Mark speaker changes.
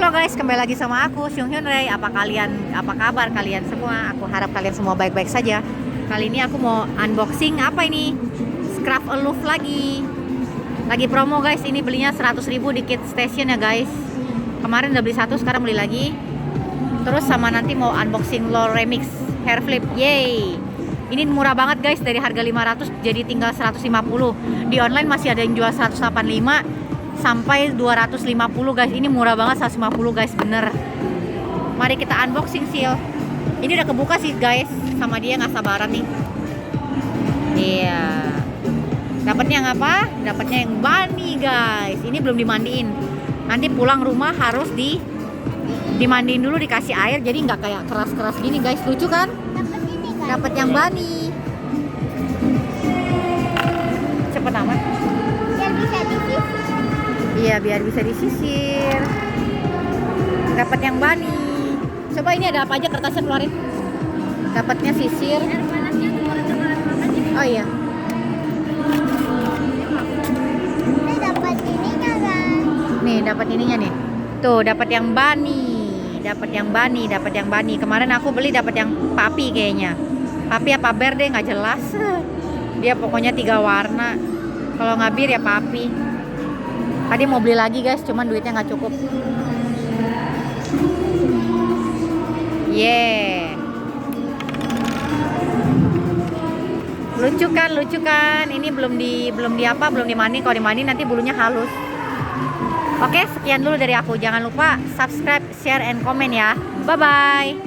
Speaker 1: Halo guys, kembali lagi sama aku Xiong Hyun Ray. Apa kabar kalian semua? Aku harap kalian semua baik-baik saja. Kali ini aku mau unboxing apa ini? Scrap Aloof lagi promo guys. Ini belinya 100.000 di Kit Station ya guys. Kemarin udah beli satu, sekarang beli lagi. Terus sama nanti mau unboxing Low Remix Hair Flip. Yay. Ini murah banget guys, dari harga 500 jadi tinggal 150. Di online masih ada yang jual 185 sampai 250 guys. Ini murah banget, 150 guys, bener. Mari kita unboxing Sil. Ini udah kebuka sih guys, sama dia nggak sabaran nih. Iya. Dapatnya yang apa? Dapatnya yang bunny guys. Ini belum dimandiin. Nanti pulang rumah harus dimandiin dulu, dikasih air, jadi nggak kayak keras-keras gini guys. Lucu kan? Dapat yang bunny. Cepet amat.
Speaker 2: Biar bisa disisir.
Speaker 1: Iya, biar bisa disisir. Dapat yang bunny. Coba ini ada apa aja, kertasnya keluarin. Dapatnya sisir. Oh iya.
Speaker 2: Saya dapat ininya kan.
Speaker 1: Nih, dapat ininya nih. Tuh, dapat yang bunny. Dapat yang bunny. Kemarin aku beli dapat yang papi kayaknya. Papi apa bear deh, nggak jelas. Dia pokoknya 3 warna. Kalau nggak bir ya papi. Tadi mau beli lagi guys, cuman duitnya nggak cukup. Yeah. Lucu kan? Ini belum dimandi. Kalau dimandi nanti bulunya halus. Oke, sekian dulu dari aku. Jangan lupa subscribe, share, and comment ya. Bye bye.